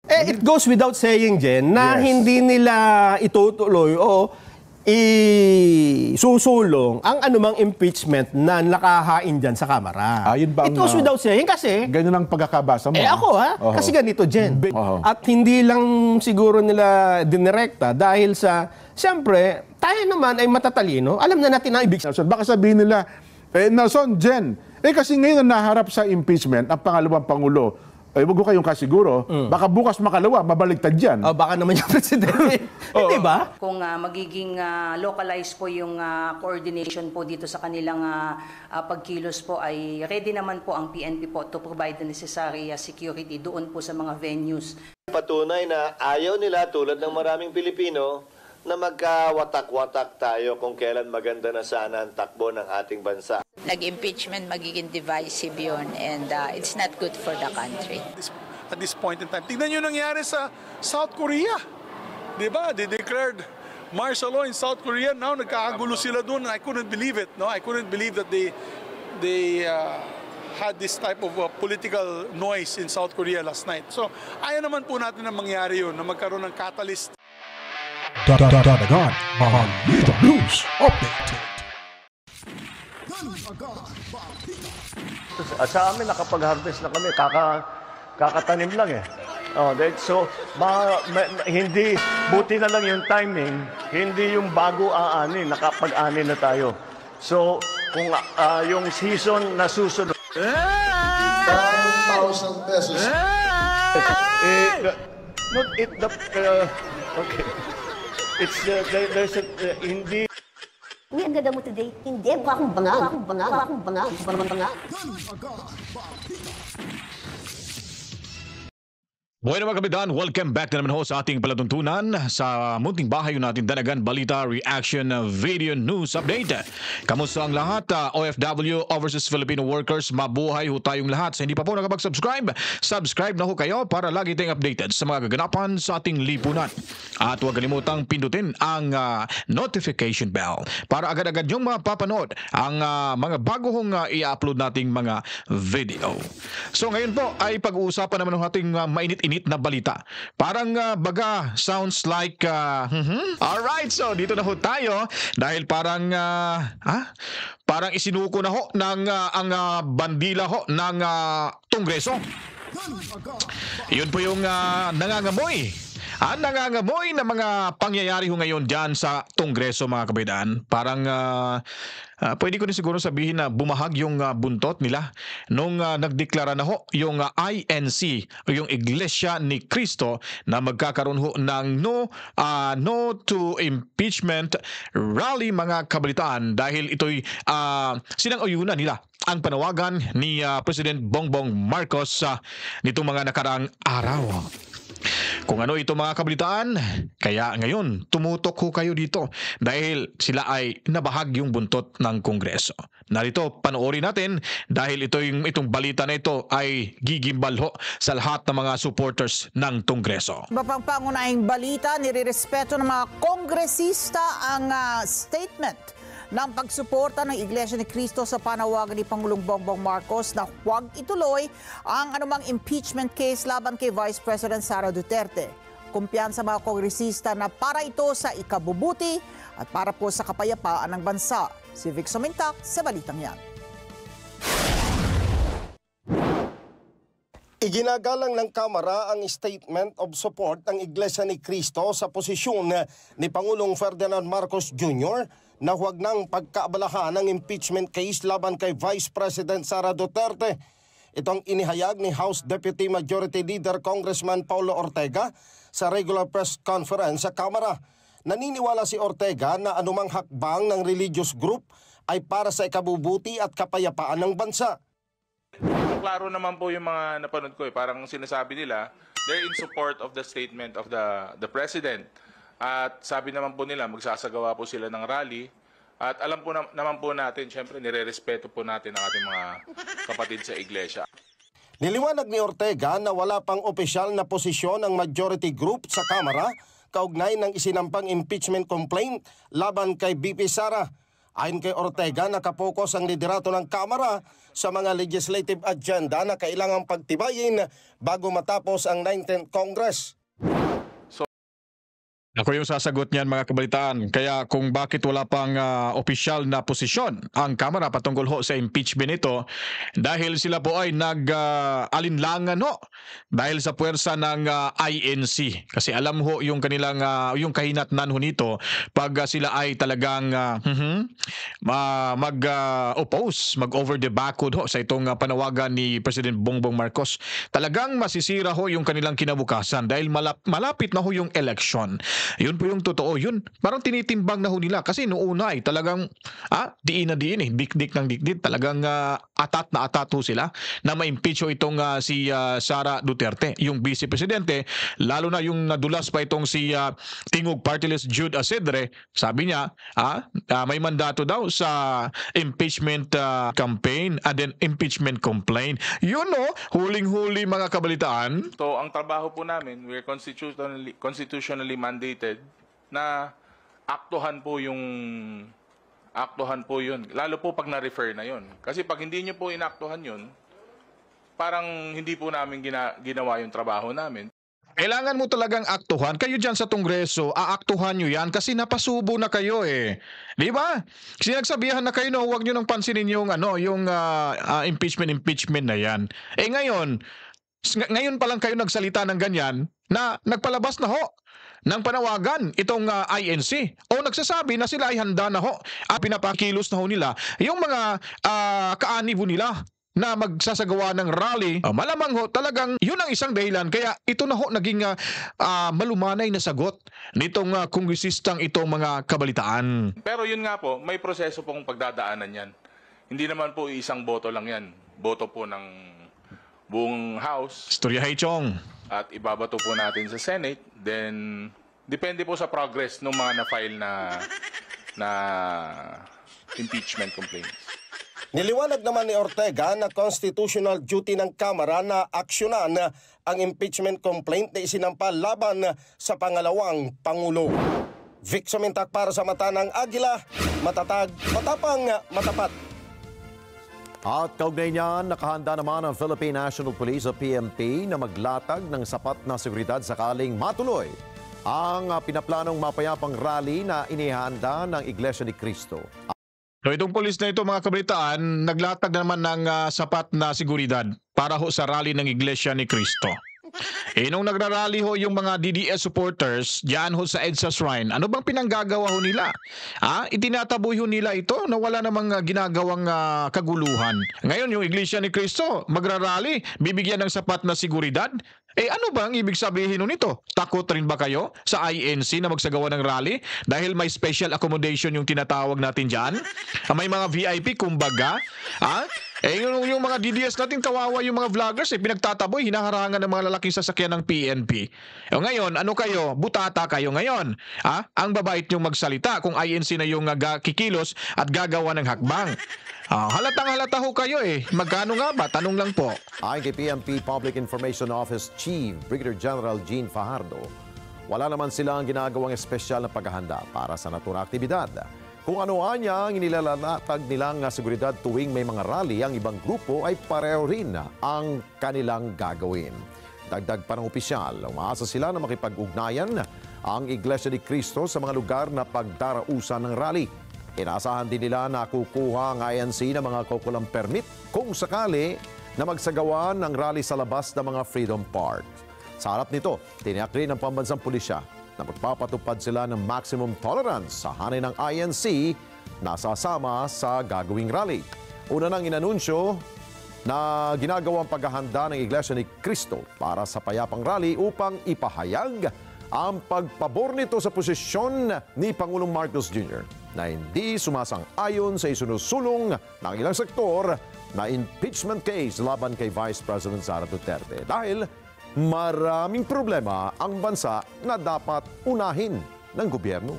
It goes without saying, Jen, na Yes. hindi nila itutuloy o isusulong ang anumang impeachment na nakahain dyan sa Kamara. Yun ba It goes without saying kasi, Ganyan ang pagkakabasa mo. ako kasi ganito, Jen. At hindi lang siguro nila dinirekta dahil sa, siyempre, tayo naman ay matatalino. Alam na natin ang ibig sabihin. Nelson, baka sabihin nila, Nelson, Jen, kasi ngayon na naharap sa impeachment ang pangalawang Pangulo, wag ko kayong kasiguro, baka bukas makalawa, mabaligtad dyan. Baka naman yung presidente. Hindi ba? Kung magiging localized po yung coordination po dito sa kanilang pagkilos po, ay ready naman po ang PNP po to provide the necessary security doon po sa mga venues. Patunay na ayaw nila tulad ng maraming Pilipino na magkawatak-watak tayo kung kailan maganda na sana ang takbo ng ating bansa. Nag-impeachment, magiging divisive yun, and it's not good for the country. At this point in time, tignan nyo nangyari sa South Korea. Diba? They declared martial law in South Korea. Now, nagkakagulo sila doon. I couldn't believe it. No? I couldn't believe that they had this type of political noise in South Korea last night. So, ayaw naman po natin na mangyari yun, na magkaroon ng catalyst. Dadagan, Balita News Update. Sa amin, nakapag-harvest na kami. Kakatanim lang eh. So, hindi, buti na lang yung timing, hindi yung bago aanin, nakapag-ani na tayo. So, kung yung season na susunod, 1,000 pesos. okay. It's, there's a, hindi. Uy, ang ganda mo today. Hindi, mukha akong bangang. Bueno mga kabitan, welcome back na naman ho sa ating palatuntunan sa munting bahay natin Danagan Balita Reaction Video News Update. Kamusta ang lahat? OFW, Overseas Filipino Workers, mabuhay ho tayong lahat. Sa hindi pa po nakapag-subscribe, subscribe na ho kayo para lagi tayong updated sa mga kaganapan sa ating lipunan. At huwag kalimutang pindutin ang notification bell para agad-agad yung mapapanood ang mga bago hong i-upload nating mga video. So ngayon po ay pag-uusapan naman ng ating mainit-init na balita. Parang baga sounds like Alright, so dito na ho tayo dahil parang parang isinuko na ho ng ang bandila ho ng Kongreso. Yun po yung nangangamoy na mga pangyayari ho ngayon dyan sa Kongreso mga kabayan. Parang pwede ko rin siguro sabihin na bumahag yung buntot nila nung nagdeklara na ho yung INC o yung Iglesia ni Cristo na magkakaroon ho ng no to impeachment rally mga kabalitaan dahil ito'y sinang-ayunan nila ang panawagan ni President Bongbong Marcos nitong mga nakaraang araw. Kung ano ito mga kabalitaan, kaya ngayon tumutok ho kayo dito dahil sila ay nabahag yung buntot ng Kongreso. Narito, panoorin natin dahil itong balita na ito ay gigimbal ho sa lahat ng mga supporters ng Kongreso. Iba pang pangunahing balita, nirerespeto ng mga kongresista ang statement ng pagsuporta ng Iglesia ni Cristo sa panawagan ni Pangulong Bongbong Marcos na huwag ituloy ang anumang impeachment case laban kay Vice President Sara Duterte. Kumpiyansa mga kongresista na para ito sa ikabubuti at para po sa kapayapaan ng bansa. Si Vic Sumintak sa balitang yan. Iginagalang ng Kamara ang statement of support ng Iglesia ni Cristo sa posisyon ni Pangulong Ferdinand Marcos Jr. na huwag nang pagkaabalahan ng impeachment case laban kay Vice President Sara Duterte. Itong inihayag ni House Deputy Majority Leader Congressman Paulo Ortega sa regular press conference sa Kamara. Naniniwala si Ortega na anumang hakbang ng religious group ay para sa ikabubuti at kapayapaan ng bansa. Klaro naman po yung mga napanood ko parang sinasabi nila they're in support of the statement of the President. At sabi naman po nila magsasagawa po sila ng rally. At alam po naman po natin, syempre nire-respeto po natin ang ating mga kapatid sa iglesia. Niliwanag ni Ortega na wala pang opisyal na posisyon ang majority group sa Kamara kaugnay ng isinampang impeachment complaint laban kay BP Sara. Ayon kay Ortega, nakapokus ang liderato ng Kamara sa mga legislative agenda na kailangang pagtibayin bago matapos ang 19th Congress. Ako yung sasagot niyan mga kabalitaan. Kaya kung bakit wala pang opisyal na posisyon ang Kamara patungkol ho sa impeachment ito, dahil sila po ay nag-alinlangan ho dahil sa puwersa ng INC. Kasi alam ho yung kanilang yung kahinatnan ho nito pag sila ay talagang mag-oppose, mag-over the backward ho sa itong panawagan ni President Bongbong Marcos. Talagang masisira ho yung kanilang kinabukasan dahil malapit na ho yung election. Yun po yung totoo. Yun, parang tinitimbang na ho nila. Kasi noong una ay talagang diin na diin eh. Dikdik ng dikdik. Talagang atat na atat ho sila na ma-impeach ho itong si Sara Duterte, yung Vice Presidente. Lalo na yung nadulas pa itong si Tingog Party List Jude Asedre. Sabi niya, may mandato daw sa impeachment campaign and then impeachment complaint. Yun huling-huli mga kabalitaan. So, ang trabaho po namin, we're constitutionally mandated na aktuhan po yun. Lalo po pag na-refer na yun. Kasi pag hindi nyo po inaktuhan yun, parang hindi po namin ginawa yung trabaho namin. Kailangan mo talagang aktuhan. Kayo dyan sa Kongreso, aaktuhan nyo yan kasi napasubo na kayo eh. Di ba? Kasi nagsabihan na kayo na huwag nyo nang pansinin yung, impeachment na yan. Ngayon pa lang kayo nagsalita ng ganyan na nagpalabas na ho ng panawagan itong INC o nagsasabi na sila ay handa na ho at pinapakilos na ho nila yung mga kaanibo nila na magsasagawa ng rally. Malamang ho talagang yun ang isang dahilan kaya ito na ho naging malumanay na sagot nitong kongresistang itong mga kabalitaan. Pero yun nga po, may proseso pong pagdadaanan yan. Hindi naman po isang boto lang yan. Boto po ng buong House. Storya Haichong. At ibabato po natin sa Senate. Then, depende po sa progress ng mga na-file na impeachment complaints. Niliwanag naman ni Ortega na constitutional duty ng Kamara na aksyonan ang impeachment complaint na isinampa laban sa pangalawang Pangulo. Vic Sumintak para sa Mata ng Agila, matatag, matapang, matapat. At kaugnay niyan, nakahanda naman ang Philippine National Police o PNP na maglatag ng sapat na seguridad sakaling matuloy ang pinaplanong mapayapang rally na inihanda ng Iglesia ni Cristo. So itong pulis na ito mga kabalitaan, naglatag naman ng sapat na seguridad para ho sa rally ng Iglesia ni Cristo. Nung nagrarally ho yung mga DDS supporters diyan ho sa EDSA Shrine, ano bang pinanggagawa ho nila? Itinataboy ho nila ito na wala namang ginagawang kaguluhan. Ngayon yung Iglesia ni Cristo magrarally, bibigyan ng sapat na seguridad. Ano bang ibig sabihin nito? Takot rin ba kayo sa INC na magsagawa ng rally? Dahil may special accommodation yung tinatawag natin dyan? May mga VIP kumbaga? Yung mga DDS natin, kawawa yung mga vloggers pinagtataboy, hinaharangan ng mga lalaking sasakyan ng PNP. Ngayon, ano kayo? Butata kayo ngayon. Ang babait niyong magsalita kung INC na yung kikilos at gagawa ng hakbang. Halatang halata ho kayo Magkano nga ba? Tanong lang po. Ayon kay PNP Public Information Office Chief Brigadier General Gene Fajardo, wala naman silang ginagawang espesyal na paghahanda para sa naturang aktibidad. Kung ano ang inilalatag nilang seguridad tuwing may mga rally, ang ibang grupo ay pareho rin ang kanilang gagawin. Dagdag pa ng opisyal, umaasa sila na makipag-ugnayan ang Iglesia ni Cristo sa mga lugar na pagdarausan ng rally. Inaasahan din nila na kukuha ang INC ng mga kukulang permit kung sakali na magsagawa ng rally sa labas ng mga Freedom Park. Sa harap nito, tiniyak rin ng pambansang pulisya na magpapatupad sila ng maximum tolerance sa hanay ng INC na sasama sa gagawing rally. Una nang inanunsyo na ginagawang paghahanda ng Iglesia ni Cristo para sa payapang rally upang ipahayag ang pagpabor nito sa posisyon ni Pangulong Marcos Jr. na hindi sumasang-ayon sa isinusulong ng ilang sektor na impeachment case laban kay Vice President Sara Duterte dahil maraming problema ang bansa na dapat unahin ng gobyerno.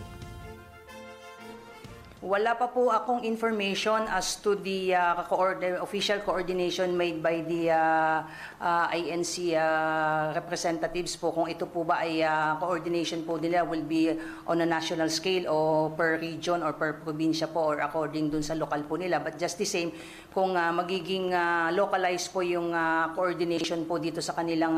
Wala pa po akong information as to the official coordination made by the INC representatives po, kung ito po ba ay coordination po nila will be on a national scale o per region or per probinsya po or according dun sa lokal po nila. But just the same, kung magiging localized po yung coordination po dito sa kanilang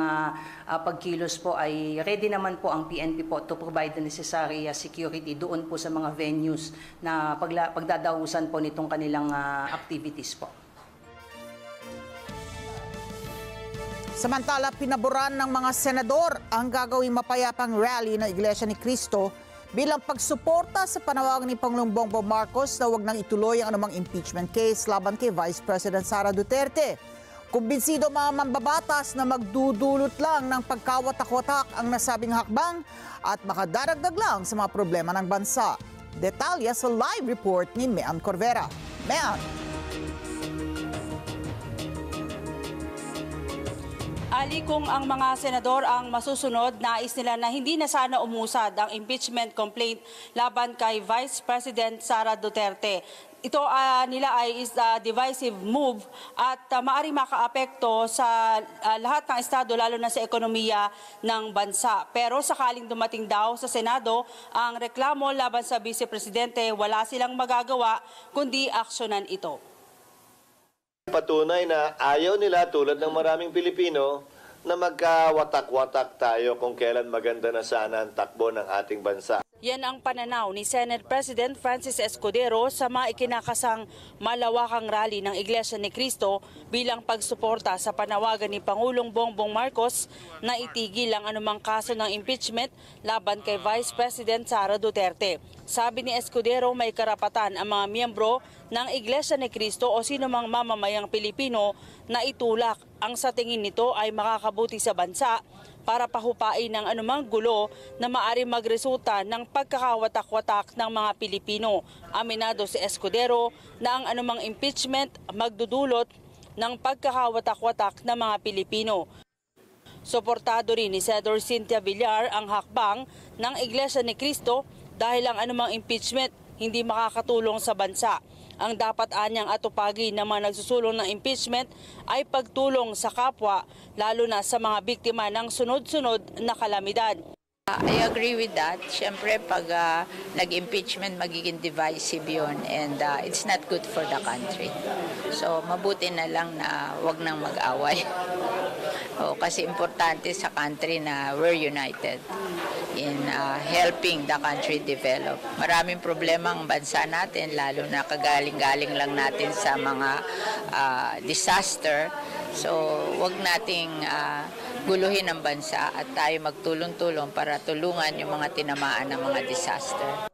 pagkilos po, ay ready naman po ang PNP po to provide the necessary security doon po sa mga venues na pagdadahusan po nitong kanilang activities po. Samantala, pinaboran ng mga senador ang gagawing mapayapang rally ng Iglesia ni Cristo bilang pagsuporta sa panawagan ni Pangulong Bongbong Marcos na huwag nang ituloy ang anumang impeachment case laban kay Vice President Sara Duterte. Kumbinsido mga mambabatas na magdudulot lang ng pagkawatak-watak ang nasabing hakbang at makadaragdag lang sa mga problema ng bansa. Detalye sa live report ni Mean Corvera. Mean. Ali, kung ang mga senador ang masusunod, nais nila na hindi na sana umusad ang impeachment complaint laban kay Vice President Sara Duterte. Ito nila ay is a divisive move at maaaring makaapekto sa lahat ng estado, lalo na sa ekonomiya ng bansa. Pero sakaling dumating daw sa Senado ang reklamo laban sa Vice Presidente, wala silang magagawa kundi aksyonan ito. Patunay na ayaw nila, tulad ng maraming Pilipino, na magkawatak-watak tayo kung kailan maganda na sana ang takbo ng ating bansa. Yan ang pananaw ni Senate President Francis Escudero sa maikinakasang malawakang rally ng Iglesia ni Cristo bilang pagsuporta sa panawagan ni Pangulong Bongbong Marcos na itigil ang anumang kaso ng impeachment laban kay Vice President Sara Duterte. Sabi ni Escudero, may karapatan ang mga miyembro ng Iglesia ni Cristo o sinumang mamamayang Pilipino na itulak ang sa tingin nito ay makakabuti sa bansa para pahupain ng anumang gulo na maaari magresulta ng pagkakawatak-watak ng mga Pilipino. Aminado si Escudero na ang anumang impeachment magdudulot ng pagkakawatak-watak ng mga Pilipino. Suportado rin ni Senador Cynthia Villar ang hakbang ng Iglesia ni Cristo dahil ang anumang impeachment hindi makakatulong sa bansa. Ang dapat anyang atupagi ng mga nagsusulong ng impeachment ay pagtulong sa kapwa, lalo na sa mga biktima ng sunod-sunod na kalamidad. I agree with that. Siyempre, pag nag-impeachment, magiging divisive yun and it's not good for the country. So, mabuti na lang na wag nang mag-away. Kasi importante sa country na we're united in helping the country develop. Maraming problema ang bansa natin, lalo na kagaling-galing lang natin sa mga disaster. So, wag nating guluhin ang bansa at tayo magtulong-tulong para tulungan yung mga tinamaan ng mga disaster.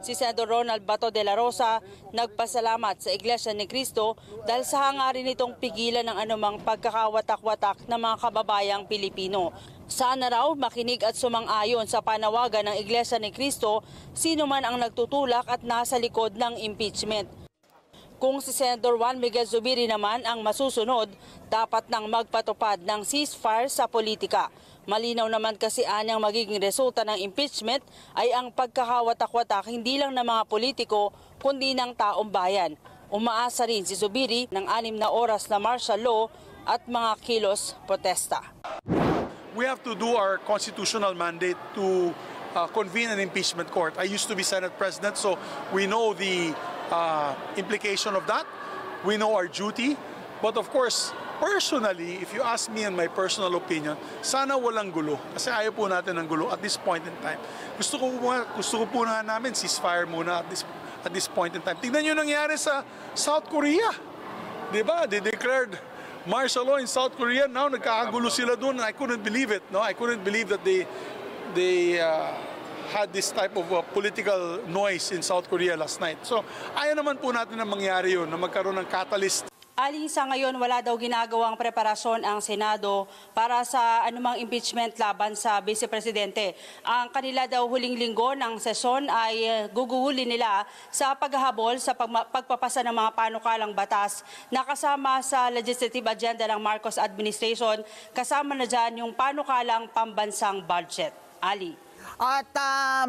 Si Senador Ronald Bato de la Rosa nagpasalamat sa Iglesia ni Cristo dahil sa hangarin nitong pigilan ng anumang pagkakawatak-watak ng mga kababayang Pilipino. Sana raw makinig at sumang-ayon sa panawagan ng Iglesia ni Cristo sino man ang nagtutulak at nasa likod ng impeachment. Kung si Senador Juan Miguel Zubiri naman ang masusunod, dapat nang magpatupad ng ceasefire sa politika. Malinaw naman kasi anyang magiging resulta ng impeachment ay ang pagkakawatak-watak hindi lang ng mga politiko kundi ng taong bayan. Umaasa rin si Zubiri ng 6 na oras na martial law at mga kilos protesta. We have to do our constitutional mandate to convene an impeachment court. I used to be Senate President, so we know the implication of that. We know our duty. But of course, personally, if you ask me and my personal opinion, sana walang gulo. Kasi ayaw po natin ng gulo at this point in time. Gusto ko po na namin ceasefire muna at this point in time. Tingnan nyo nangyari sa South Korea. Diba? They declared martial law in South Korea. Now nagkakagulo sila doon. I couldn't believe it. No? I couldn't believe that they had this type of political noise in South Korea last night. So, ayaw naman po natin na mangyari yun, na magkaroon ng catalyst. Ali, sa ngayon wala daw ginagawang preparasyon ang Senado para sa anumang impeachment laban sa Vice Presidente. Ang kanila daw huling linggo ng sesyon ay guguhuli nila sa paghahabol sa pagpapasa ng mga panukalang batas na kasama sa legislative agenda ng Marcos administration. Kasama na dyan yung panukalang pambansang budget. Ali. At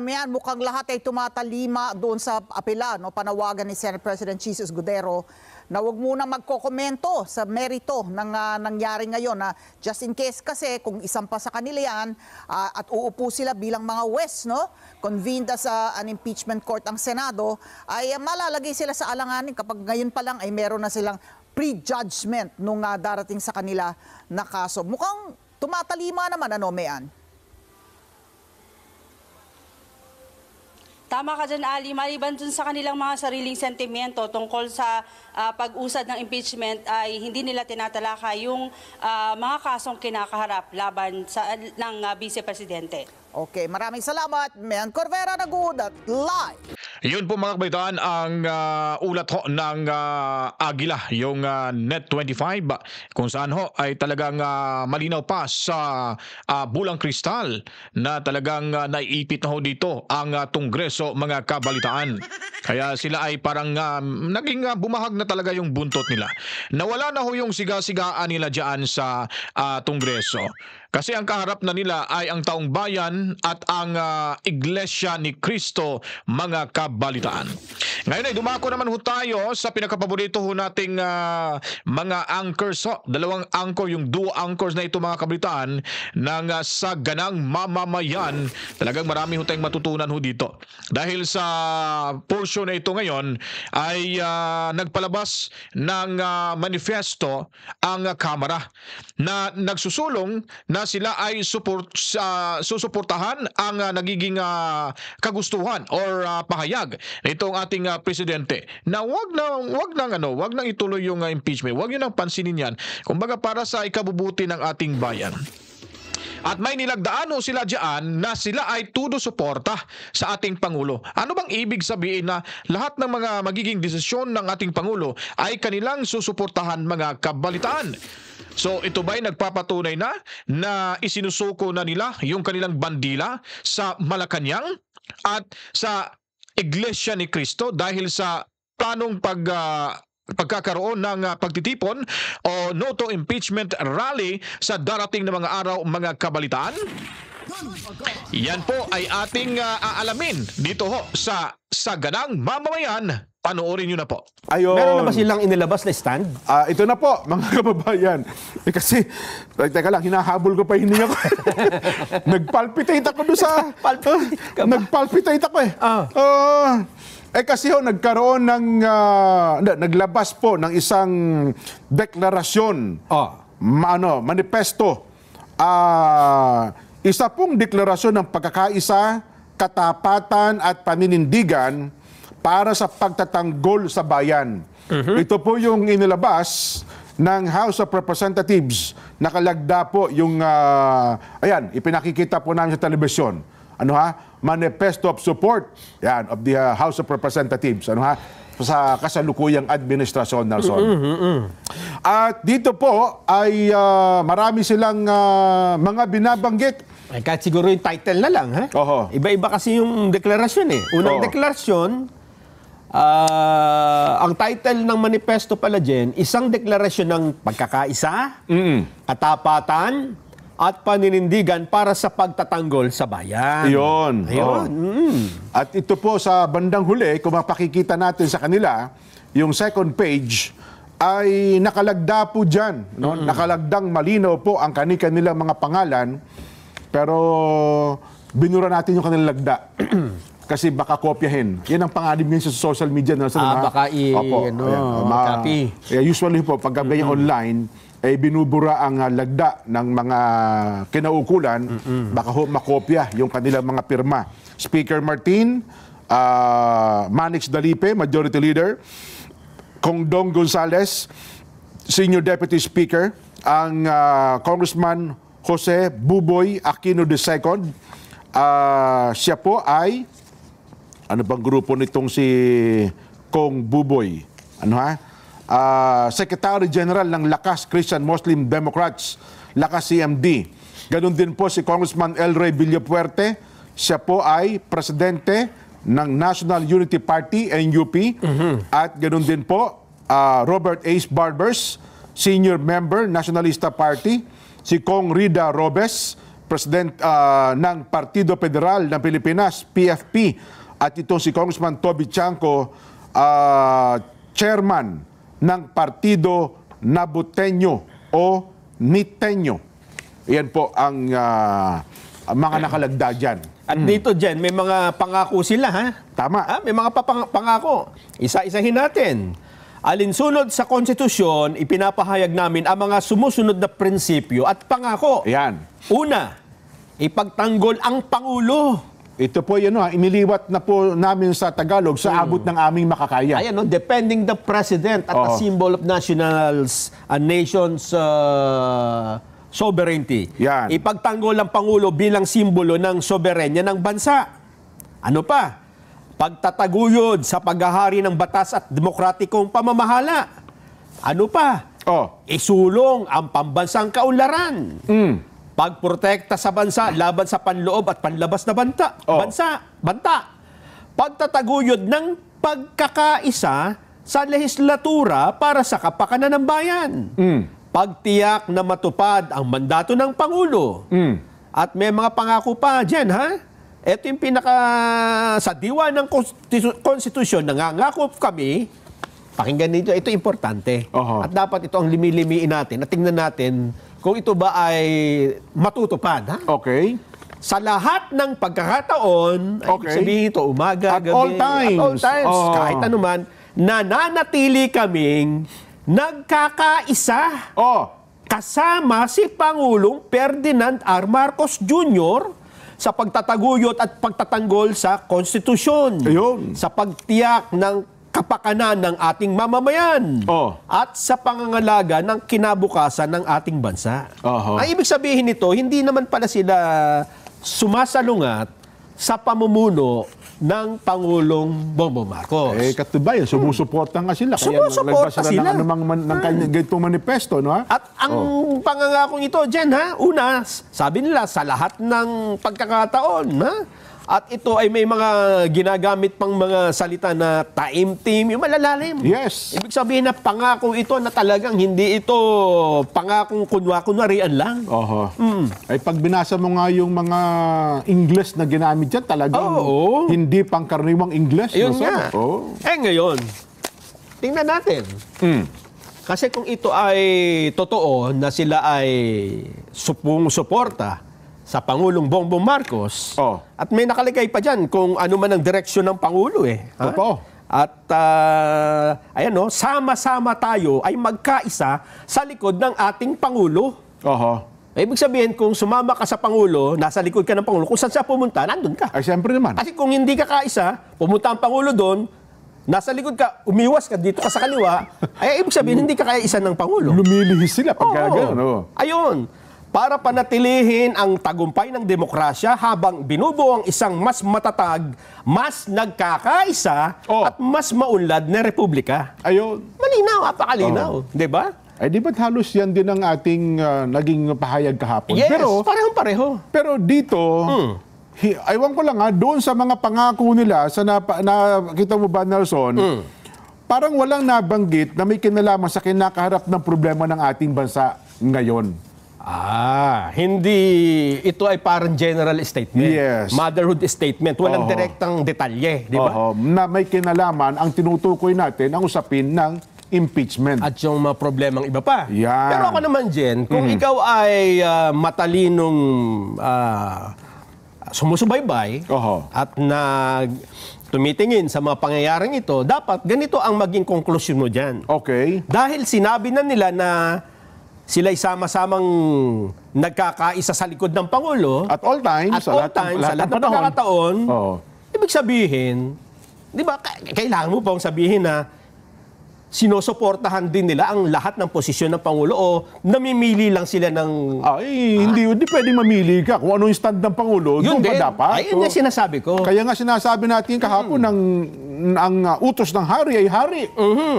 yan, mukhang lahat ay tumatalima doon sa apela, no? Panawagan ni Senate President Jesus Escudero na huwag muna magkokomento sa merito ng nangyari ngayon. Just in case kasi kung isang pa sa kanila yan at uupo sila bilang mga wes, no? Convened as an impeachment court ang Senado, ay malalagay sila sa alanganin kapag ngayon pa lang ay meron na silang pre-judgment nung darating sa kanila na kaso. Mukhang tumatalima naman, ano, Mayan? Tama ka dyan, Ali. Maliban dun sa kanilang mga sariling sentimento tungkol sa pag-usad ng impeachment ay hindi nila tinatalaka yung mga kasong kinakaharap laban ng Vice Presidente. Okay, maraming salamat. Mayan Corvera, nag-uulat live. Yun po mga kabaitaan ang ulat ho ng Agila, yung Net25, kung saan ho ay talagang malinaw pa sa bulang kristal na talagang naiipit na ho dito ang Kongreso, mga kabalitaan. Kaya sila ay parang naging bumahag na talaga yung buntot nila. Nawala na ho yung siga-sigaan nila dyan sa Kongreso. Kasi ang kaharap na nila ay ang taong bayan at ang Iglesia ni Cristo, mga kabalitaan. Ngayon ay dumako naman ho tayo sa pinakapaborito ho nating mga anchors. Dalawang anchor, yung duo anchors na ito, mga kabalitaan, ng sa ganang mamamayan. Talagang marami ho tayong matutunan ho dito. Dahil sa portion na ito ngayon ay nagpalabas ng manifesto ang Kamara na nagsusulong na sila ay susuportahan ang nagiging kagustuhan or pahayag nitong ating presidente na wag nang ituloy yung impeachment. Wag niyo nang pansinin yan. Kumbaga para sa ikabubuti ng ating bayan. At may nilagdaan ho sila diyan na sila ay todo suporta sa ating Pangulo. Ano bang ibig sabihin na lahat ng mga magiging desisyon ng ating Pangulo ay kanilang susuportahan, mga kabalitaan? So ito ba'y nagpapatunay na isinusuko na nila yung kanilang bandila sa Malacanang at sa Iglesia ni Cristo dahil sa planong pagkakaroon ng pagtitipon o no to impeachment rally sa darating na mga araw, mga kabalitaan? Yan po ay ating aalamin dito ho sa Ganang Mamamayan. Panoorin nyo na po. Ayun. Meron na ba silang inilabas na stand? Ito na po, mga kababayan. Kasi, teka lang, hinahabol ko pa yung hininga ko. Nagpalpitate ako doon sa... Nagpalpitate ako eh. Kasi nagkaroon ng... naglabas po ng isang deklarasyon. Manifesto. Isa pong deklarasyon ng pagkakaisa, katapatan at paninindigan para sa pagtatanggol sa bayan. Ito po yung inilabas ng House of Representatives. Nakalagda po yung, ayan, ipinakikita po namin sa telebisyon. Manifesto of support, yan, of the House of Representatives. Sa kasalukuyang administrasyon, Nelson. At dito po ay marami silang mga binabanggit. Ay, kahit siguro yung title na lang, ha? Iba-iba kasi yung deklarasyon eh. Unang deklarasyon, ang title ng manifesto pala dyan, isang deklarasyon ng pagkakaisa, katapatan, at paninindigan para sa pagtatanggol sa bayan. Ayun. At ito po sa bandang huli, kung mapakikita natin sa kanila, yung second page, ay nakalagda po dyan. Nakalagdang malinaw po ang kanilang mga pangalan, pero binura natin yung kanilang lagda. Kasi baka kopyahin. Yan ang panganib ngayon sa social media. Baka copy. Usually po, pag ganyan online, binubura ang lagda ng mga kinaukulan, baka makopya yung kanilang mga pirma. Speaker Martin, Manix Dalipe, Majority Leader, Kongdong Gonzales, Senior Deputy Speaker, ang Congressman Jose Buboy Aquino II. Siya po ay, ano bang grupo nitong si Kong Buboy? Secretary General ng Lakas Christian Muslim Democrats, Lakas CMD. Ganon din po si Congressman El Rey Villapuerte. Siya po ay presidente ng National Unity Party, NUP. At ganon din po Robert Ace Barbers, senior member, Nationalista Party. Si Kong Rida Robes, President ng Partido Federal ng Pilipinas, PFP, at itong si Congressman Toby Chanco, chairman ng Partido Nabuteño o Niteño. Yan po ang mga nakalagda dyan. At dito, Jen, may mga pangako sila, ha? Tama. May mga pangako. Isa-isahin natin. Alinsunod sa konstitusyon, ipinapahayag namin ang mga sumusunod na prinsipyo at pangako. Yan. Una, ipagtanggol ang Pangulo. Ito po yun, iniliwat na po namin sa Tagalog sa abot ng aming makakaya. Ayan, defending the President at a symbol of nation's sovereignty. Yan. Ipagtanggol ang Pangulo bilang simbolo ng soberenya ng bansa. Ano pa? Pagtataguyod sa paghahari ng batas at demokratikong pamamahala. Ano pa? Isulong ang pambansang kaunlaran. Pagprotekta sa bansa laban sa panloob at panlabas na banta. Pagtataguyod ng pagkakaisa sa lehislatura para sa kapakanan ng bayan. Pagtiyak na matupad ang mandato ng Pangulo. At may mga pangako pa dyan, ha? Ito yung sa diwa ng konstitusyon, nangangako kami, pakinggan nito, ito importante. At dapat ito ang limi-limiin natin at tingnan natin kung ito ba ay matutupad. Ha? Okay. Sa lahat ng pagkakataon, Okay. sabihin ito, umaga, At gabi, all times. at all times, kahit anuman, nananatili kaming nagkakaisa kasama si Pangulong Ferdinand R. Marcos Jr. sa pagtataguyod at pagtatanggol sa konstitusyon. Sa pagtiyak ng kapakanan ng ating mamamayan at sa pangangalaga ng kinabukasan ng ating bansa. Ang ibig sabihin nito, hindi naman pala sila sumasalungat sa pamumuno ng Pangulong Bongbong Marcos. Katubayan, sumusuporta nga sila. Sumusuporta sila. Ng ganitong manifesto, no? At ang pangangakong ito, Jen, ha? Una, sabi nila, sa lahat ng pagkakataon, ha? At ito ay may mga ginagamit pang mga salita na taimtim, yung malalalim. Yes. Ibig sabihin na pangako ito na talagang hindi ito pangakong kunwarian lang. Ay pag binasa mo nga yung mga English na ginamit dyan, talagang hindi pangkaraniwang English. Ayun nga. Ngayon, tingnan natin. Kasi kung ito ay totoo na sila ay suporta sa Pangulong Bongbong Marcos, at may nakalagay pa dyan kung ano man ang direksyon ng Pangulo At ayan, sama-sama tayo ay magkaisa sa likod ng ating Pangulo. Ibig sabihin, kung sumama ka sa Pangulo, nasa likod ka ng Pangulo, kung saan siya pumunta, nandun ka. Ay, siyempre naman. Kasi kung hindi ka kaisa, pumunta ang Pangulo doon, nasa likod ka, umiwas ka, dito ka sa kaliwa, ay ibig sabihin, hindi ka kaisa ng Pangulo. Lumilihis sila pagka gano'n. Ayun. Para panatilihin ang tagumpay ng demokrasya habang binubuo ang isang mas matatag, mas nagkakaisa, at mas maunlad na republika. Ayun. Malinaw, apakalinaw. Di ba? Ay, di ba't halos yan din ang ating naging pahayag kahapon? Yes, parehong-pareho. Pero dito, aywan ko lang doon sa mga pangako nila, sa nakita mo ba, Nelson, parang walang nabanggit na may kinalaman sa kinakaharap ng problema ng ating bansa ngayon. Hindi. Ito ay parang general statement. Yes. Motherhood statement. Walang direktang detalye. Di ba? Na may kinalaman, ang tinutukoy natin, ang usapin ng impeachment. At yung mga problemang iba pa. Yan. Pero ako naman, Jen, kung ikaw ay matalinong sumusubaybay at tumitingin sa mga pangyayaring ito, dapat ganito ang maging konklusyon mo dyan. Okay. Dahil sinabi na nila na sila'y sama-samang nagkakaisa sa likod ng Pangulo. At all times. Sa lahat ng pagkakataon. Ibig sabihin, di ba, kailangan mo pang sabihin na sinusuportahan din nila ang lahat ng posisyon ng Pangulo o namimili lang sila ng... Hindi pwedeng mamili ka. Kung ano yung stand ng Pangulo, doon pa dapat. Ayun yung sinasabi ko. Kaya nga sinasabi natin kahapon ang utos ng hari ay hari.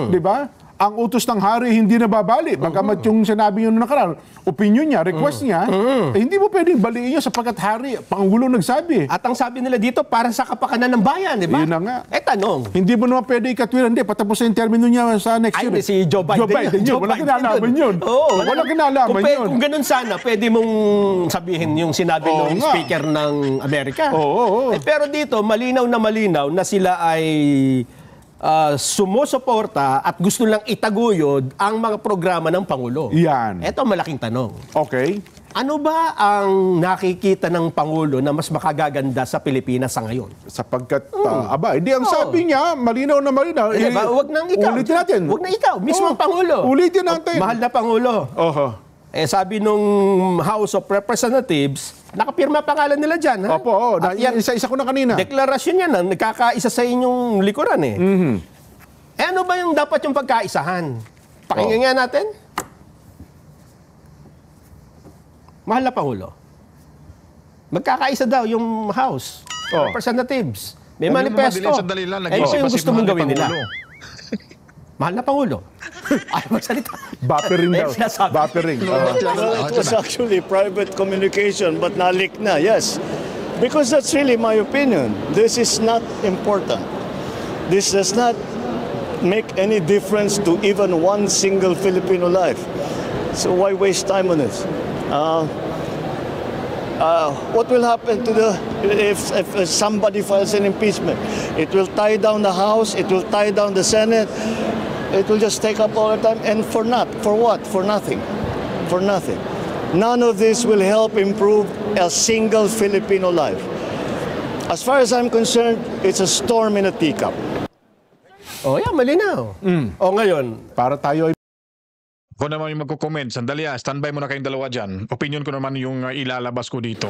Di ba? ang utos ng hari hindi nababali. Bagamat yung sinabi nyo nakaraan, opinion niya, request niya, hindi mo pwedeng baliin niya sapagkat hari, Pangulo nagsabi. At ang sabi nila dito, para sa kapakanan ng bayan, di ba? Yun na nga. Tanong. Hindi mo naman pwede ikatwiran. Hindi, patapos na yung termino niya sa next year. Si Joe Biden yun. Walang kinalaman yun. Walang kinalaman yun. Kung ganun sana, pwede mong sabihin yung sinabi ng Speaker ng Amerika. Pero dito, malinaw na sila ay sumusuporta at gusto lang itaguyod ang mga programa ng Pangulo. Yan. Ito ang malaking tanong. Okay. Ano ba ang nakikita ng Pangulo na mas makagaganda sa Pilipinas sa ngayon? Sapagkat, hindi ang sabi niya, malinaw na malinaw. Huwag nang ikaw. Ulitin natin. Huwag na ikaw. Mismo ang Pangulo. Ulitin natin. Mahal na Pangulo. Sabi nung House of Representatives, nakapirma pangalan nila dyan. Ha? Opo, isa-isa ko na kanina. Deklarasyon yan, nagkakaisa sa inyong likuran eh. Ano ba yung dapat yung pagkaisahan? Pakinggan nga natin. Mahal na Pangulo. Magkakaisa daw yung House Representatives. May manifesto. Ito yung gusto mong gawin nila. Mahal na Pangulo. Ay, magsalita. Buffering daw. Buffering. Well, it was actually private communication, but nalik na, yes. Because that's really my opinion. This is not important. This does not make any difference to even one single Filipino life. So why waste time on this? What will happen to if somebody files an impeachment? It will tie down the House, it will tie down the Senate, it will just take up all the time, and for what? For nothing. For nothing. None of this will help improve a single Filipino life. As far as I'm concerned, it's a storm in a teacup. Malinaw. Ngayon, para tayo Kung naman yung magko-comment, sandali standby mo na kayong dalawa dyan. Opinion ko naman yung ilalabas ko dito.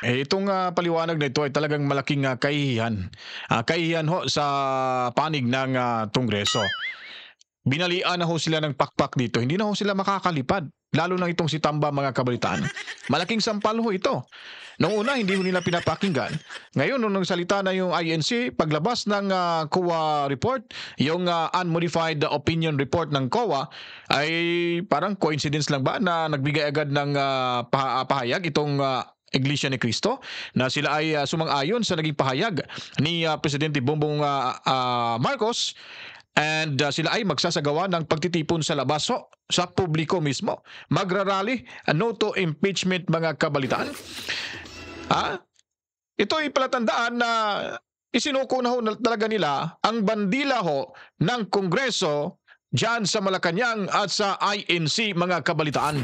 Itong paliwanag na ito ay talagang malaking kahihiyan. Kahihiyan ho sa panig ng Kongreso. Binalian na ho sila ng pakpak dito. Hindi na ho sila makakalipad. Lalo na itong si Tamba, mga kabalitaan. Malaking sampal ho ito. Noong una, hindi ho nila pinapakinggan. Ngayon, nung nagsalita na yung INC, paglabas ng COA report, yung unmodified opinion report ng COA, ay parang coincidence lang ba na nagbigay agad ng pahayag itong Iglesia ni Cristo na sila ay sumang-ayon sa naging pahayag ni Presidente Bongbong Marcos. And sila ay magsasagawa ng pagtitipon sa labas sa publiko mismo. Magrarally, no to impeachment, mga kabalitaan. Ito ay palatandaan na isinuko na ho talaga nila ang bandila ho ng Kongreso dyan sa Malacanang at sa INC, mga kabalitaan.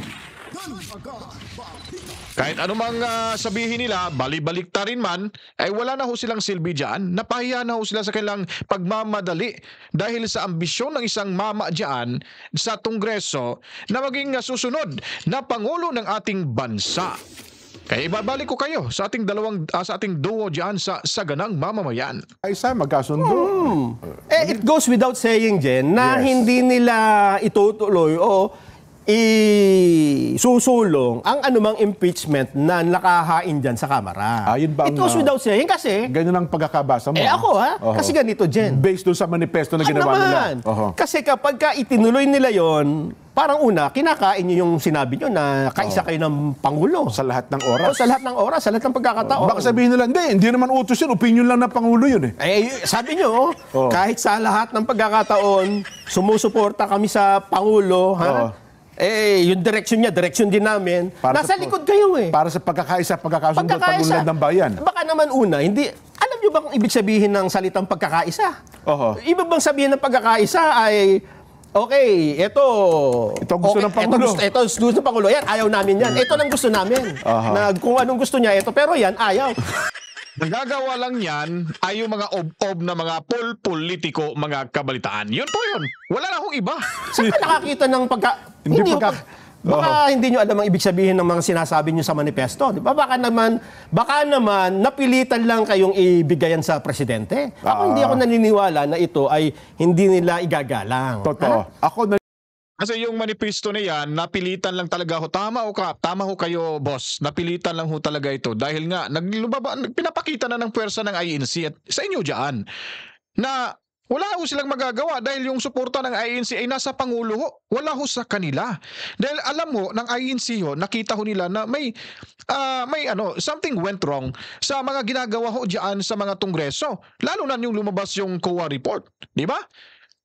Kahit anumang sabihin nila, bali-baliktarin man, ay wala na ho silang silbi dyan. Napahiya na ho sila sa kanilang pagmamadali dahil sa ambisyon ng isang mama dyan sa Kongreso na maging susunod na Pangulo ng ating bansa. Kaya ibabalik ko kayo sa ating duo dyan sa Saganang Mamamayan. Ay magkasundo. It goes without saying, Jen, na hindi nila itutuloy isusulong ang anumang impeachment na nakahain dyan sa Kamara. It goes without saying kasi... Ganyan ang pagkakabasa mo. Ako kasi ganito, Jen. Based doon sa manifesto na ginawa nila. Kasi kapag itinuloy nila yon, parang una, kinakain nyo yung sinabi nyo na kaisa kayo ng Pangulo. Sa lahat ng oras. Sa lahat ng oras, sa lahat ng pagkakataon. Baka sabihin nila, hindi naman utos yun, opinion lang ng Pangulo yun . Sabi nyo, kahit sa lahat ng pagkakataon, sumusuporta kami sa Pangulo, yung direksyon niya, direksyon din namin. Nasa likod kayo Para sa pagkakasundo, pag-unlad ng bayan. Baka naman una, alam niyo ba kung ibig sabihin ng salitang pagkakaisa? Ibig bang sabihin ng pagkakaisa ay, okay, ito gusto ng Pangulo. Ito gusto ng Pangulo. Yan, ayaw namin yan. Ito lang gusto namin. Na kung anong gusto niya, ito. Pero yan, ayaw. Nagagawa lang yan ay yung mga ob-ob na mga politiko, mga kabalitaan. Yun po yun. Wala na akong iba. Saan ka nakakita ng Baka hindi nyo alam ang ibig sabihin ng mga sinasabi nyo sa manifesto. Di ba? Baka naman napilitan lang kayong ibigayan sa presidente. Hindi ako naniniwala na ito ay hindi nila igagalang. Totoo. Kasi yung manifesto na yan, napilitan lang talaga ho. Tama ho kayo, boss. Napilitan lang ho talaga ito. Dahil nga, pinapakita na ng pwersa ng INC at sa inyo dyan na Wala ho silang magagawa dahil yung suporta ng INC ay nasa Pangulo ho. Wala ho sa kanila. Dahil alam mo, ng INC ho, nakita ho nila na may something went wrong sa mga ginagawa ho diyan sa mga Kongreso. Lalo na yung lumabas yung COA report. Di ba?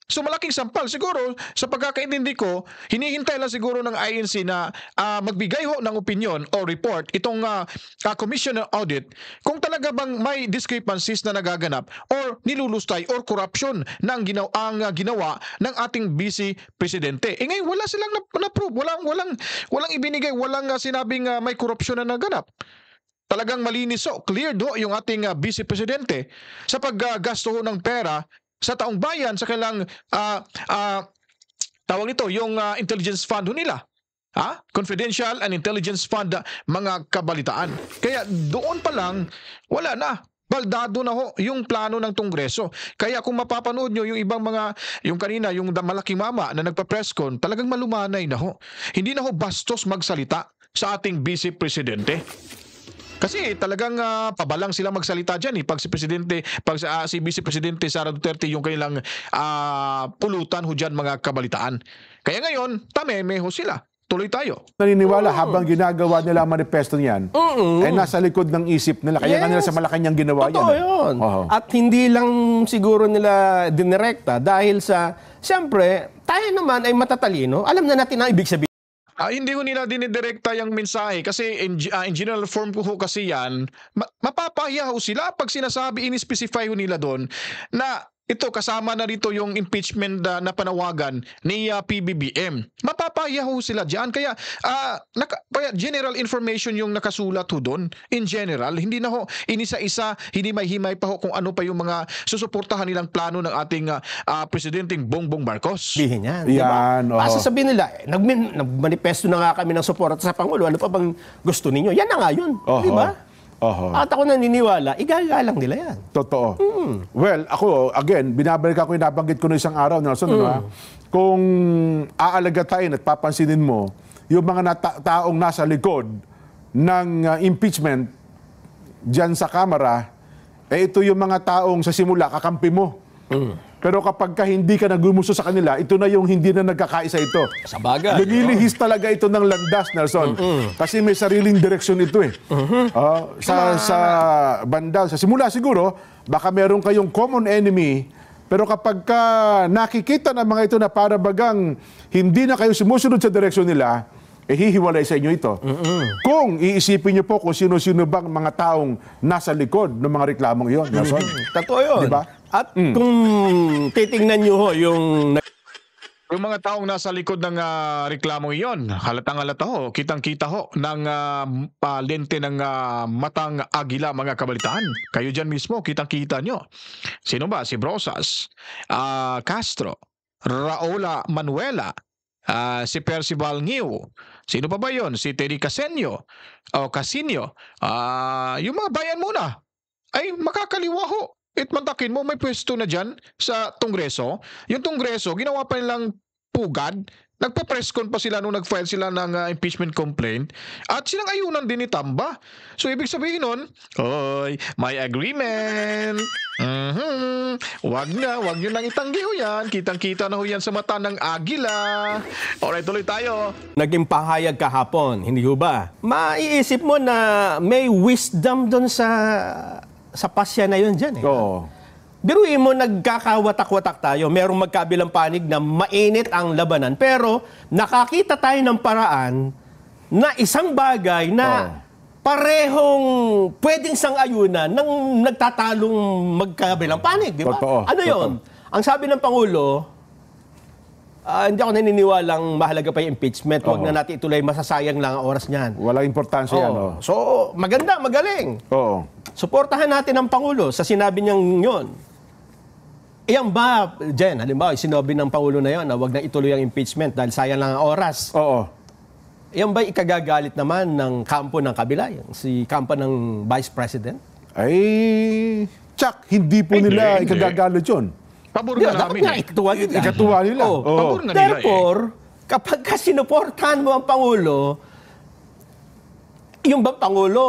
So malaking sampal. Siguro, sa pagkakaintindi ko, hinihintay lang siguro ng INC na magbigay ho ng opinion o report itong Commission on Audit kung talaga bang may discrepancies na nagaganap or nilulustay or corruption na ang ginawa ng ating Vice Presidente. Ngayon, wala silang na-prove. Walang ibinigay. Walang sinabing may corruption na naganap. Talagang malinis ho, cleared ho yung ating Vice Presidente sa paggasto ho ng pera sa taong bayan sa kailang tawag ito, yung intelligence fund nila. Confidential and intelligence fund, mga kabalitaan. Kaya doon pa lang, wala na. Baldado na ho yung plano ng Kongreso. Kaya kung mapapanood nyo yung ibang yung kanina, yung malaking mama na nagpa-presscon, talagang malumanay na ho. Hindi na ho bastos magsalita sa ating Vice Presidente. Kasi talagang pabalang sila magsalita dyan. Pag si Vice Presidente Sara Duterte yung kanilang pulutan ho dyan, mga kabalitaan. Kaya ngayon, tameme ho sila. Tuloy tayo. Naniniwala habang ginagawa nila ang manifesto niyan, ay nasa likod ng isip nila. Kaya nga nila sa Malacanang ginawa yan. Totoo yun. At hindi lang siguro nila dinirekta dahil sa, siyempre, tayo naman ay matatalino. Alam na natin ang ibig sabihin. Hindi ko nila dinidirekta yung mensahe kasi in general form ko kasi yan, mapapahiya ho sila pag sinasabi, in-specify ho nila doon na ito kasama na rito yung impeachment na panawagan ni PBBM. Mapapahiya ho sila dyan. Kaya general information yung nakasulat ho doon. In general, hindi na ho inisa-isa, hindi may himay pa ho kung ano pa yung mga susuportahan nilang plano ng ating Presidenteng Bongbong Marcos. Sabihin yan. Yan. Diba? Sabihin nila, nagmanifesto na nga kami ng suporta sa Pangulo. Ano pa bang gusto ninyo? Yan na nga yun. Di ba? At ako naniniwala, igagalang nila yan. Totoo. Well, ako, again, binabalik ako yung nabanggit ko na isang araw, Nelson, kung aalagatayin at papansinin mo, yung mga taong nasa likod ng impeachment dyan sa Kamara, ito yung mga taong sa simula, kakampi mo. Pero kapag hindi ka nagumusto sa kanila, ito na yung hindi na nagkakaisa ito. Sa bagay. Lumilihis talaga ito ng landas, Nelson. Kasi may sariling direksyon ito eh. Sa banda, sa simula siguro, baka meron kayong common enemy, pero kapag nakikita ng mga ito na para bagang hindi na kayo sumusunod sa direksyon nila, hihiwalay sa inyo ito. Kung iisipin niyo po kung sino-sino bang mga taong nasa likod ng mga reklamong iyon, Nelson. Totoo yun. Diba? At kung titingnan nyo ho yung mga taong nasa likod ng reklamo iyon, halatang-halata ho, kitang-kita ho ng lente ng matang agila, mga kabalitaan. Kayo dyan mismo, kitang-kita nyo. Sino ba? Si Brosas, Castro, Raola Manuela, si Percival Ngiu. Sino pa ba yon? Si Terry Casenio o Casinio. Yung mga bayan muna ay makakaliwa ho. Mantakin mo, may pwesto na dyan sa Kongreso. Yung Kongreso, ginawa pa nilang pugad. Nagpa-presscon pa sila nung nag-file sila ng impeachment complaint. At silang ayunan din ni Tamba. So, ibig sabihin nun, may agreement. Wag nyo nang itanggi ho yan. Kitang-kita na ho yan sa mata ng agila. Alright, tuloy tayo. Naging pahayag kahapon, hindi ho ba? Maiisip mo na may wisdom doon sa pasya na yun dyan. Biruin mo, nagkakawatak-watak tayo. Merong magkabilang panig na mainit ang labanan. Pero nakakita tayo ng paraan na isang bagay na parehong pwedeng sang-ayunan ng nagtatalong magkabilang panig. Di ba? Ano yun? Ang sabi ng Pangulo, hindi ako naniniwalang mahalaga pa yung impeachment. Huwag na natin ituloy, masasayang lang ang oras niyan. Walang importansya yan. So, maganda, magaling. Suportahan natin ang Pangulo sa sinabi niyang yun. Iyan ba, Jen, halimbawa, sinabi ng Pangulo na yun na huwag na ituloy ang impeachment dahil sayang lang ang oras. Iyan ba ikagagalit naman ng kampo ng kabila, si kampo ng Vice President? Hindi po nila ikagagalit yun. Pabor na dapat namin. nga ikatuwa nila. Ikatuwa nila. Pabor na nila. Therefore, kapag sinuportahan mo ang Pangulo, yung bang Pangulo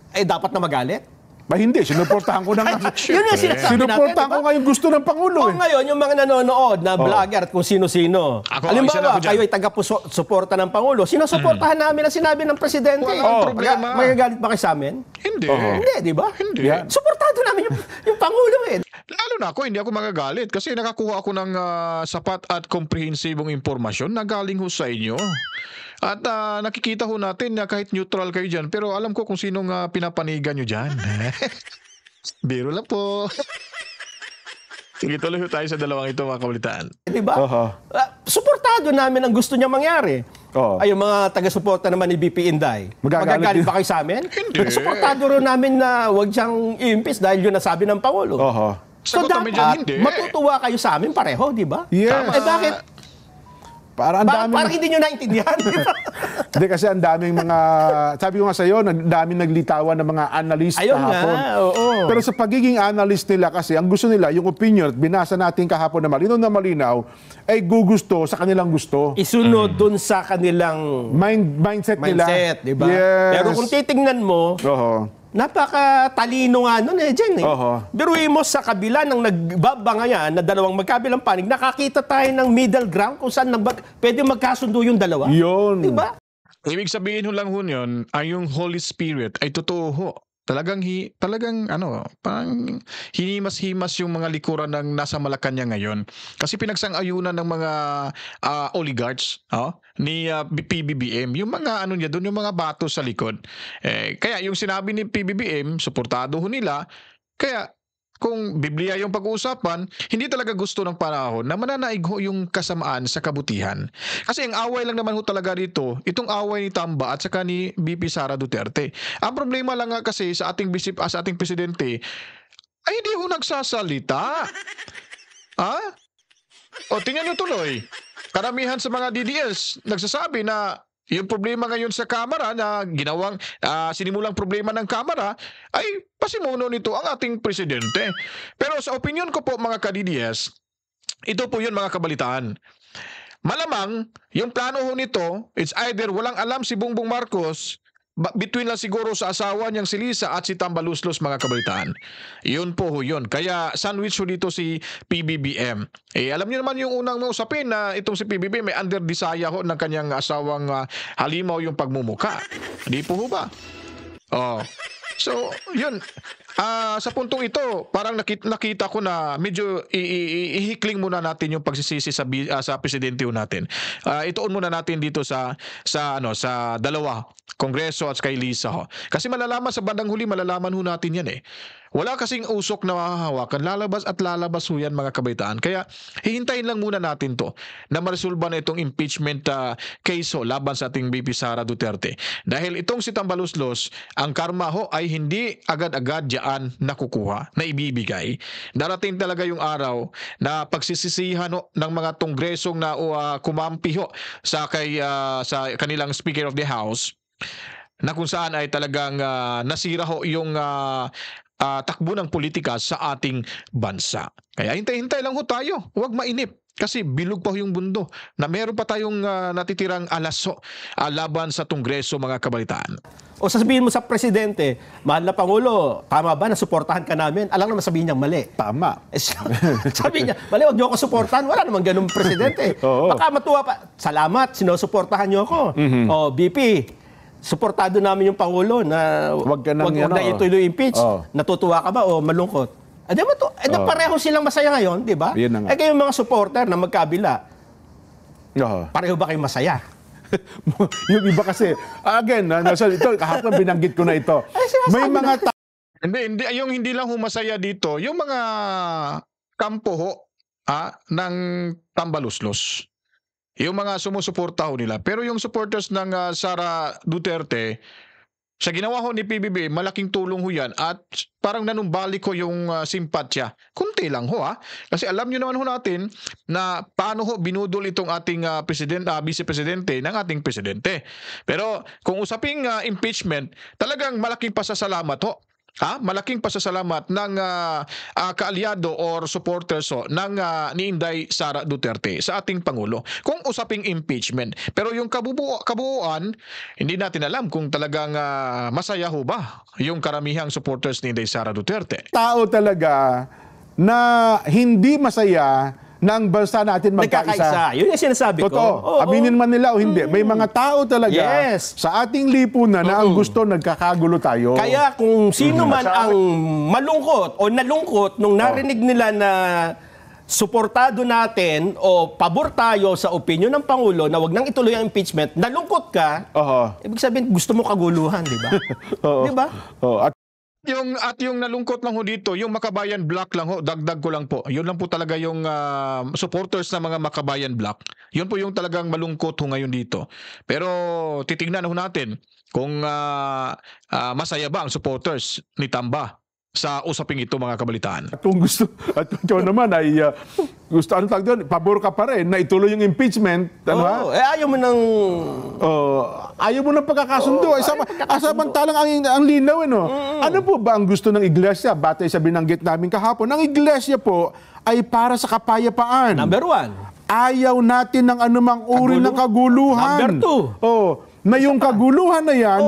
ay dapat na magalit? Hindi, sinuportahan ko na nga. Yun yung sinasabi Sinuportahan natin, ko nga yung gusto ng Pangulo. O ngayon, yung mga nanonood na vlogger at kung sino-sino. Ako, isa na Halimbawa, ako dyan. kayo ay taga-suporta ng Pangulo. Sinusuportahan namin ang sinabi ng Presidente. Walang problema. Magagalit ba kayo sa amin? Hindi. Hindi, di ba? Hindi. Suportado namin yung Pangulo eh. Lalo na ako, hindi ako magagalit kasi nakakuha ako ng sapat at komprehensibong impormasyon na galing ho sa inyo. At nakikita ho natin na kahit neutral kayo dyan, pero alam ko kung sinong pinapanigan nyo dyan. Biro lang po. Sige, tuloy ho tayo sa dalawang ito, mga kabalitaan. Di ba? Suportado namin ang gusto niya mangyari. Ay, yung mga taga-suporta naman ni BP Inday. Magagalit ba kayo sa amin? Hindi. Suportado rin namin na huwag siyang i-impeach dahil yun nasabi ng Pangulo. So Sagot kami dyan, dapat hindi. matutuwa kayo sa amin pareho, di ba? Yes. Eh bakit? Parang hindi nyo naintindihan. Hindi kasi ang daming mga, sabi ko nga sa'yo, ang daming naglitawan ng mga analyst Ayun kahapon. nga, oo. Pero sa pagiging analyst nila kasi, ang gusto nila, yung opinion, binasa natin kahapon na malinaw, ay gugusto sa kanilang gusto. Isunod dun sa kanilang mindset nila. di ba? Yes. Pero kung titingnan mo, napakatalino nga nun Jen Biruin mo sa kabila ng nagbabangayan na dalawang magkabilang panig, nakakita tayo ng middle ground kung saan pwede magkasundo yung dalawa. Yun. Di ba? Ibig sabihin ho lang ho yun, ay yung Holy Spirit ay totoo ho. Talagang parang hinimas-himas yung mga likuran ng nasa Malacanang ngayon. Kasi pinagsang-ayunan ng mga oligarchs ni PBBM, yung mga niya doon, yung mga bato sa likod. Kaya yung sinabi ni PBBM, suportado ho nila. Kaya kung Biblia yung pag-uusapan, hindi talaga gusto ng panahon na mananaig ho yung kasamaan sa kabutihan. Kasi ang away lang naman ho talaga dito, itong away ni Tamba at saka ni BP Sara Duterte. Ang problema lang nga kasi sa ating presidente, ay hindi ho nagsasalita. O tingnan nyo tuloy, karamihan sa mga DDS nagsasabi na yung problema ngayon sa Kamara na sinimulang problema ng Kamara ay pasimuno nito ang ating presidente. Pero sa opinion ko po mga ka-DDS, ito po yun mga kabalitaan. Malamang yung plano ho nito, it's either walang alam si Bongbong Marcos between lang siguro sa asawa niyang si Lisa at si Tambaluslos mga kabalitaan. Yun po ho yun. Kaya sandwich ho dito si PBBM. Alam niyo naman yung unang usapin na itong si PBBM may under desire ho ng kanyang asawang halimaw yung pagmumuka. Hindi po ho ba? So, yun. Sa puntong ito, parang nakita ko na medyo ihikling muna natin yung pagsisisi sa presidente natin. Ituon muna natin dito sa dalawa, Kongreso at kay Lisa ho. Kasi malalaman sa bandang huli, malalaman ho natin yan Wala kasing usok na mahahawakan. Lalabas at lalabas ho yan mga kabaitaan. Kaya hihintayin lang muna natin to na maresolba na itong impeachment case laban sa ating BP Sara Duterte. Dahil itong si Tambaluslos, ang karma ho ay hindi agad-agad diyan nakukuha, na ibibigay. Darating talaga yung araw na pagsisisihan ng mga Kongresong na kumampi sa kanilang Speaker of the House, na kung saan ay talagang nasira yung takbo ng politika sa ating bansa. Kaya hintay-hintay lang ho tayo. Huwag mainip. Kasi bilog pa yung mundo na meron pa tayong natitirang alaso laban sa Kongreso mga kabalitaan. O sasabihin mo sa presidente, mahal na Pangulo, tama ba na suportahan ka namin? Alam naman sabihin niyang mali. Tama. Sabi niya, mali, huwag niyo ako suportahan. Wala naman ganun presidente. Baka matuwa pa. Salamat, sinusuportahan niyo ako. O BP, suportado namin yung Pangulo na wag na ituloy impeach. Natutuwa ka ba o malungkot? Pareho silang masaya ngayon, di ba? Kayong mga supporter na magkabila, pareho ba kayo masaya? Yung iba kasi, again, ito, kahapon binanggit ko na ito. May mga hindi lang humasaya dito, yung mga kampo ng Tambaluslos. Yung mga sumusuporta nila. Pero yung supporters ng Sara Duterte, sa ginawa ho ni PBB, malaking tulong ho yan at parang nanumbalik ko yung simpatya. Kunti lang ho Kasi alam nyo naman ho natin na paano ho binudol itong ating vice-presidente ng ating presidente. Pero kung usaping impeachment, talagang malaking pasasalamat ho malaking pasasalamat ng kaalyado or supporters ng ni Inday Sara Duterte sa ating Pangulo kung usaping impeachment. Pero yung kabuuan, hindi natin alam kung talagang masaya ho ba yung karamihang supporters ni Inday Sara Duterte. Tao talaga na hindi masaya na ang bansa natin magkaisa. Yun yung sinasabi ko. Totoo. Aminin man nila o hindi. May mga tao talaga sa ating lipunan na ang gusto nagkakagulo tayo. Kaya kung sino man ang malungkot o nalungkot nung narinig nila na suportado natin o pabor tayo sa opinion ng Pangulo na wag nang ituloy ang impeachment, nalungkot ka, ibig sabihin gusto mo kaguluhan, di ba? Di ba? Yung nalungkot lang ho dito, yung Makabayan Block lang ho, dagdag ko lang po. Yun lang po talaga yung supporters ng mga Makabayan Block. Yun po yung talagang malungkot ho ngayon dito. Pero titingnan ho natin kung masaya ba ang supporters ni Tamba sa usaping ito, mga kabalitaan. At kung gusto, at kung naman ay gusto, ano tawag doon, pabor ka pa rin na ituloy yung impeachment. Ano ayaw mo ng... ayaw mo ng pagkakasundo. Samantalang ang linaw, Ano po ba ang gusto ng iglesia? Batay sa binanggit namin kahapon. Ang iglesia po ay para sa kapayapaan. Number 1. Ayaw natin ng anumang uri ng kaguluhan. Number 2. Na yung kaguluhan na yan,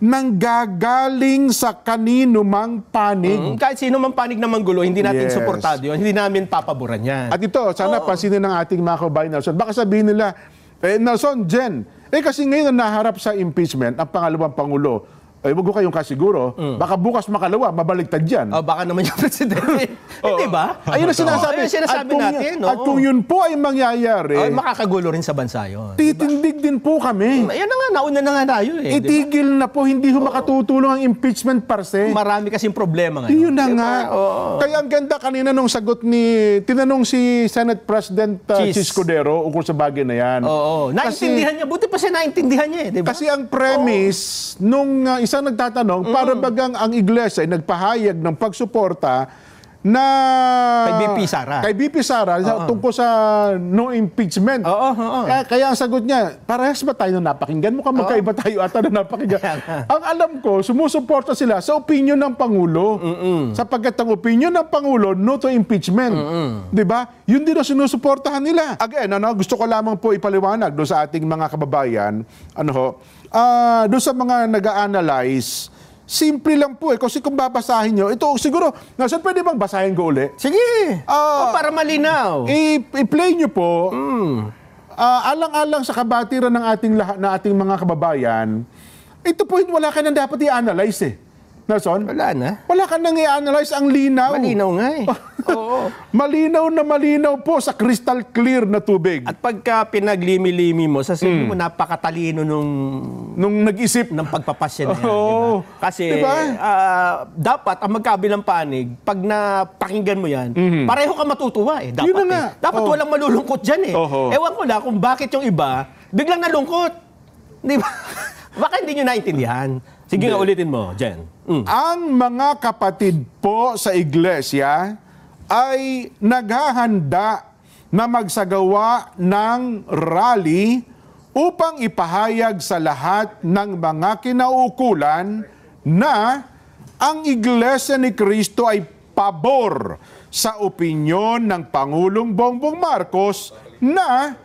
nanggagaling sa kanino mang panig. Kahit sino mang panig na manggulo, hindi natin suportado yun. Hindi namin papaboran yan. At ito, sana pansinin ng ating mga kabayan, Nelson. Baka sabihin nila, Nelson, Jen, kasi ngayon naharap sa impeachment ang pangalawang Pangulo. Wag ko kayong kasiguro. Baka bukas makalawa, mabaliktad yan. Baka naman yung presidente. Hindi ba? Ayun ang sinasabi. Sinasabi natin. At kung yun po ay mangyayari, makakagulo rin sa bansa yun. Titindig din po kami. Ayan na nga, nauna na nga tayo eh. Itigil na po, hindi ho makatutulong ang impeachment per se. Marami kasing problema ngayon. Yun na nga. Kaya ang ganda kanina nung sagot tinanong si Senate President Escudero ukol sa bagay na yan. Naintindihan niya. Buti pa siya naintindihan niya eh. Diba? Kasi ang premise nung isang nagtatanong, para bagang ang iglesia ay nagpahayag ng pagsuporta na kay BP Sara tungkol sa no impeachment. Kaya ang sagot niya, parehas ba tayo na napakinggan? Mukhang magkaiba tayo ata na napakinggan. Ang alam ko, sumusuporta sila sa opinion ng Pangulo. Sapagkat ang opinion ng Pangulo, no to impeachment. Diba? Yun din ang sinusuportahan nila. Again, gusto ko lamang po ipaliwanag doon sa ating mga kababayan, doon sa mga nag-a-analyze, simple lang po kasi kung babasahin nyo, ito siguro, Nelson, pwede bang basahin ko uli? Sige, para malinaw. I-play nyo po, alang-alang sa kabatiran ng ating mga kababayan, ito po wala ka nang dapat i-analyze eh. Nelson? Wala na. Wala ka nang i-analyze, ang linaw. Malinaw nga eh. Malinaw na malinaw po sa crystal clear na tubig. At pagka pinaglimi-limi mo, sasabihin mo napakatalino nung nag-isip ng pagpapasya na yan. Diba? Kasi dapat ang magkabilang panig, pag napakinggan mo yan, pareho ka matutuwa eh. Dapat walang malulungkot dyan eh. Ewan ko lang kung bakit yung iba biglang nalungkot. Di ba? Baka hindi nyo naintindihan. Sige nga, ulitin mo, Jen. Ang mga kapatid po sa iglesia ay naghahanda na magsagawa ng rally upang ipahayag sa lahat ng mga kinauukulan na ang Iglesia ni Cristo ay pabor sa opinyon ng Pangulong Bongbong Marcos na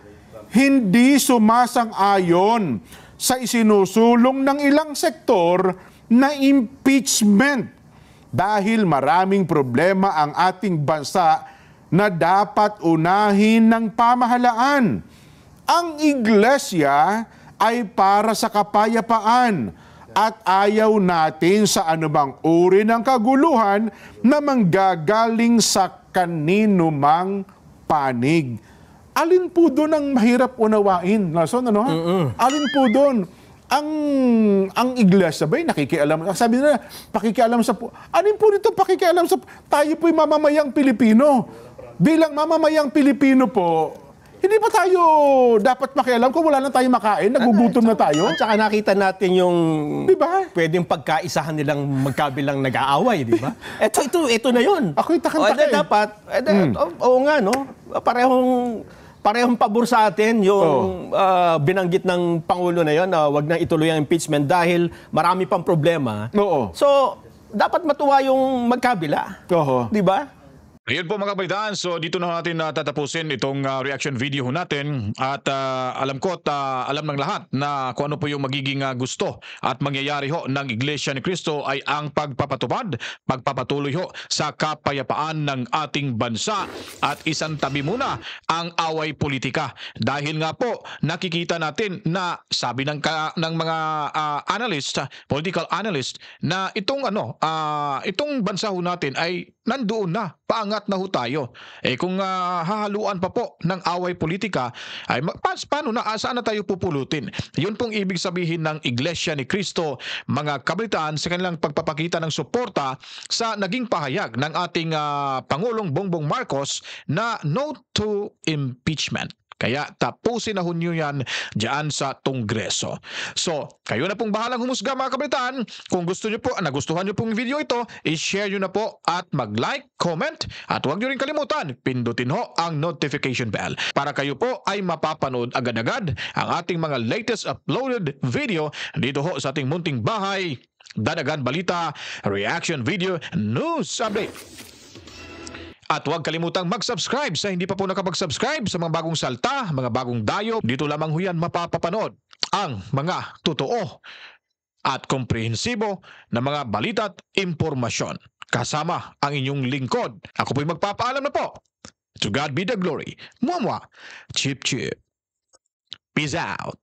hindi sumasang-ayon sa isinusulong ng ilang sektor na impeachment dahil maraming problema ang ating bansa na dapat unahin ng pamahalaan. Ang iglesia ay para sa kapayapaan at ayaw natin sa anumang uri ng kaguluhan na manggagaling sa kanino mang panig. Alin po doon ang mahirap unawain? Alin po doon? Ang iglesia ba'y nakikialam? Sabi nila, pakikialam sa... Alin po dito pakikialam sa... Tayo po'y mamamayang Pilipino. Bilang mamamayang Pilipino po, hindi pa tayo dapat makialam kung wala na tayong makain, nagugutom na tayo? At saka nakita natin yung pwedeng pagkaisahan nilang magkabilang nag-aaway, di ba? Ito na yun. Ako'y takang-taka dapat, oo nga, no? Parehong pabor sa atin yung binanggit ng Pangulo na yun na wag na ituloy ang impeachment dahil marami pang problema. Oo. So, dapat matuwa yung magkabila. Oho. Di ba? Ayun po mga kabalitaan, so dito na natin tatapusin itong reaction video natin at alam ko at alam ng lahat na kung ano po yung magiging gusto at mangyayari ho ng Iglesia ni Cristo ay ang pagpapatupad, pagpapatuloy ho sa kapayapaan ng ating bansa at isang tabi muna ang away politika. Dahil nga po nakikita natin na sabi ng mga analyst, political analyst na itong itong bansa ho natin ay nandoon na, paangat na ho tayo. Kung hahaluan pa po ng away politika, ay paano na, saan na tayo pupulutin? Yun pong ibig sabihin ng Iglesia ni Cristo, mga kabalitaan, sa kanilang pagpapakita ng suporta sa naging pahayag ng ating Pangulong Bongbong Marcos na no to impeachment. Kaya tapusin na nyo yan dyan sa Kongreso. So, kayo na pong bahalang humusga mga kabalitaan. Kung gusto nyo po, nagustuhan nyo pong video ito, i-share nyo na po at mag-like, comment, at huwag nyo rin kalimutan, pindutin ho ang notification bell para kayo po ay mapapanood agad-agad ang ating mga latest uploaded video dito ho sa ating munting bahay, Danagan Balita, Reaction Video News Update. At huwag kalimutang mag-subscribe sa hindi pa po nakapag-subscribe sa mga bagong salta, mga bagong dayo. Dito lamang ho yan mapapapanood ang mga totoo at komprehensibo na mga balita at impormasyon. Kasama ang inyong lingkod. Ako po'y magpapaalam na po. To God be the glory. Mwah-mwah. Chip-chip. Peace out.